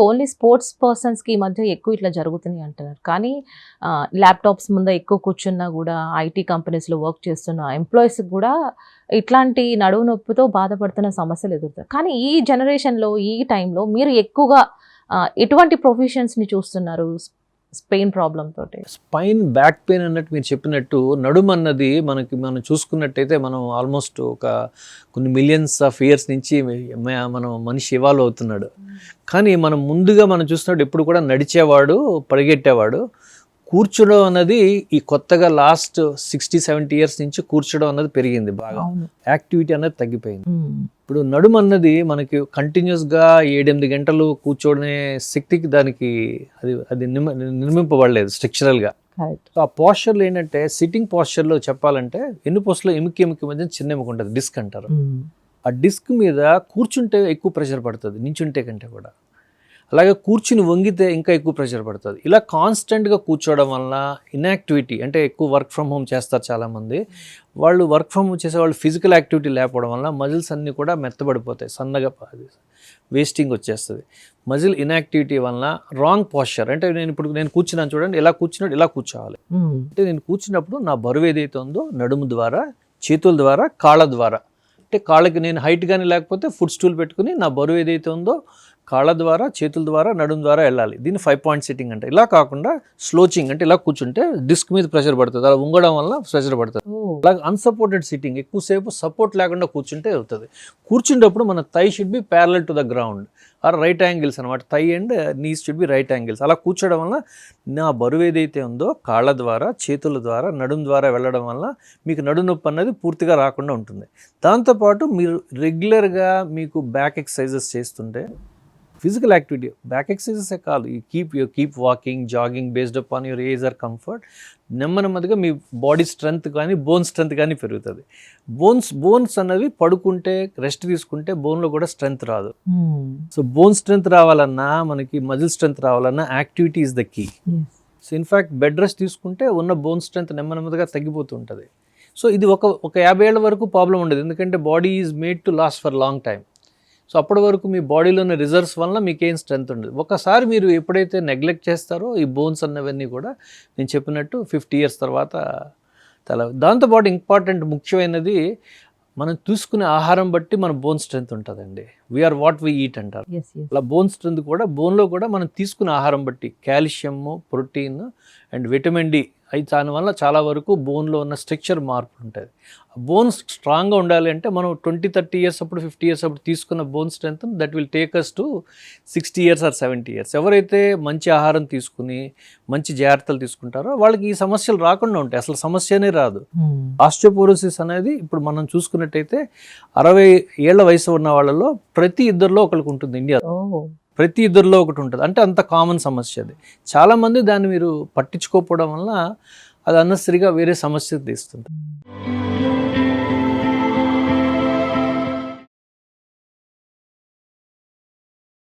Only sports పర్సన్స్కి ఈ మధ్య ఎక్కువ ఇట్లా జరుగుతున్నాయి అంటున్నారు. కానీ ల్యాప్టాప్స్ ముందు ఎక్కువ కూర్చున్నా కూడా ఐటీ కంపెనీస్లో వర్క్ చేస్తున్న ఎంప్లాయీస్కి కూడా ఇట్లాంటి నడువు నొప్పితో బాధపడుతున్న సమస్యలు ఎదురుతాయి. కానీ ఈ జనరేషన్లో ఈ టైంలో మీరు ఎక్కువగా ఎటువంటి ప్రొఫెషన్స్ని చూస్తున్నారు స్పెయిన్ ప్రాబ్లం తోటి? స్పైన్ బ్యాక్ పెయిన్ అన్నట్టు మీరు చెప్పినట్టు నడుము అన్నది మనం చూసుకున్నట్టయితే మనం ఆల్మోస్ట్ కొన్ని మిలియన్స్ ఆఫ్ ఇయర్స్ నుంచి మనం మనిషి ఇవాల్వ్ అవుతున్నాడు. కానీ మనం ముందుగా మనం చూసినట్టు ఎప్పుడు కూడా నడిచేవాడు, పరిగెట్టేవాడు. కూర్చోడం అన్నది ఈ కొత్తగా లాస్ట్ 60-70 ఇయర్స్ నుంచి కూర్చోడం అన్నది పెరిగింది బాగా. యాక్టివిటీ అన్నది తగ్గిపోయింది. ఇప్పుడు నడుము అన్నది మనకి కంటిన్యూస్గా 7-8 గంటలు కూర్చోనే శక్తికి దానికి అది నిర్మింపబడలేదు స్ట్రక్చరల్గా. సో ఆ పోస్చర్లో ఏంటంటే సిట్టింగ్ పోస్చర్లో చెప్పాలంటే వెన్నుపూసలో ఎముక మధ్య చిన్న ఎముక ఉంటుంది, డిస్క్ అంటారు. ఆ డిస్క్ మీద కూర్చుంటే ఎక్కువ ప్రెషర్ పడుతుంది నించుంటే కంటే కూడా. అలాగే కూర్చుని వంగితే ఇంకా ఎక్కువ ప్రెషర్ పడుతుంది. ఇలా కాన్స్టెంట్గా కూర్చోవడం వల్ల ఇన్యాక్టివిటీ, అంటే ఎక్కువ వర్క్ ఫ్రమ్ హోమ్ చేస్తారు చాలామంది. వాళ్ళు వర్క్ ఫ్రమ్ హోమ్ చేసే వాళ్ళు ఫిజికల్ యాక్టివిటీ లేకపోవడం వల్ల మజిల్స్ అన్నీ కూడా మెత్తబడిపోతాయి, సన్నగా వేస్టింగ్ వచ్చేస్తుంది. మజిల్ ఇన్యాక్టివిటీ వల్ల రాంగ్ పోస్చర్, అంటే నేను కూర్చున్నాను చూడండి, ఇలా కూర్చున్నట్టు ఇలా కూర్చోవాలి. అంటే నేను కూర్చున్నప్పుడు నా బరువు ఏదైతే ఉందో నడుము ద్వారా, చేతుల ద్వారా, కాళ్ళ ద్వారా, అంటే కాళ్ళకి నేను హైట్ కానీ లేకపోతే ఫుట్ స్టూల్ పెట్టుకుని నా బరువు ఏదైతే ఉందో కాళ్ళ ద్వారా, చేతుల ద్వారా, నడుము ద్వారా వెళ్ళాలి. దీన్ని 5 పాయింట్ సిట్టింగ్ అంటే. ఇలా కాకుండా స్లోచింగ్ అంటే ఇలా కూర్చుంటే డిస్క్ మీద ప్రెషర్ పడుతుంది, అలా ఉంగడం వల్ల ప్రెషర్ పడుతుంది. అలాగే అన్సపోర్టెడ్ సిట్టింగ్, ఎక్కువసేపు సపోర్ట్ లేకుండా కూర్చుంటే అవుతుంది. కూర్చుంటప్పుడు మన thigh should be parallel to the ground or right angles అనమాట. Thigh and knees should be right angles. అలా కూర్చోవడం వల్ల నా బరువు ఏదైతే ఉందో కాళ్ళ ద్వారా, చేతుల ద్వారా, నడుము ద్వారా వెళ్ళడం వల్ల మీకు నడుము నొప్పి అన్నది పూర్తిగా రాకుండా ఉంటుంది. దాంతోపాటు మీరు రెగ్యులర్గా మీకు బ్యాక్ ఎక్సర్సైజెస్ చేస్తుంటే, ఫిజికల్ యాక్టివిటీ, బ్యాక్ ఎక్సర్సైజెసే కాదు, keep walking, jogging based upon your age or comfort, నెమ్మదిగా మీ బాడీ స్ట్రెంగ్త్ కానీ బోన్ స్ట్రెంగ్త్ కానీ పెరుగుతుంది. బోన్స్ అన్నవి పడుకుంటే, రెస్ట్ తీసుకుంటే బోన్లో కూడా స్ట్రెంగ్త్ రాదు. సో బోన్ స్ట్రెంగ్త్ రావాలన్నా, మనకి మజిల్ స్ట్రెంగ్త్ రావాలన్నా activity is the key. So in fact bed rest తీసుకుంటే ఉన్న బోన్ స్ట్రెంగ్త్ నెమ్మదిగా తగ్గిపోతూ ఉంటుంది. సో ఇది ఒక 50 ఏళ్ల వరకు ప్రాబ్లం ఉండదు, ఎందుకంటే body is made to last for long time. So అప్పటి వరకు మీ బాడీలోని రిజర్వ్స్ వల్ల మీకేం స్ట్రెంత్ ఉండదు. ఒకసారి మీరు ఎప్పుడైతే నెగ్లెక్ట్ చేస్తారో ఈ బోన్స్ అన్నవన్నీ కూడా నేను చెప్పినట్టు 50 ఇయర్స్ తర్వాత దాంతోపాటు ఇంపార్టెంట్ ముఖ్యమైనది, మనం తీసుకునే ఆహారం బట్టి మన బోన్ స్ట్రెంత్ ఉంటుందండి. వీఆర్ వాట్ వీ ఈట్ అంటారు. అలా బోన్ స్ట్రెంత్ కూడా బోన్లో కూడా మనం తీసుకునే ఆహారం బట్టి calcium, protein and vitamin D, అవి దానివల్ల చాలా వరకు బోన్లో ఉన్న స్ట్రక్చర్ మార్పు ఉంటుంది. బోన్స్ స్ట్రాంగ్గా ఉండాలి అంటే మనం 20-30 ఇయర్స్ అప్పుడు, 50 ఇయర్స్ అప్పుడు తీసుకున్న bone strength that will take us to 60 years or 70 years. ఎవరైతే మంచి ఆహారం తీసుకుని మంచి జాగ్రత్తలు తీసుకుంటారో వాళ్ళకి ఈ సమస్యలు రాకుండా ఉంటాయి, అసలు సమస్యనే రాదు. ఆస్టియోపోరోసిస్ అనేది ఇప్పుడు మనం చూసుకున్నట్టయితే 60 ఏళ్ల వయసు ఉన్న వాళ్ళలో ప్రతి ఇద్దరిలో ఒకరికి ఉంటుంది ఇండియాలో. ప్రతి ఇద్దరిలో ఒకటి ఉంటుంది, అంటే అంత కామన్ సమస్య అది. చాలామంది దాన్ని మీరు పట్టించుకోకపోవడం వల్ల అది అన్నెసరీగా వేరే సమస్య తీస్తుంది.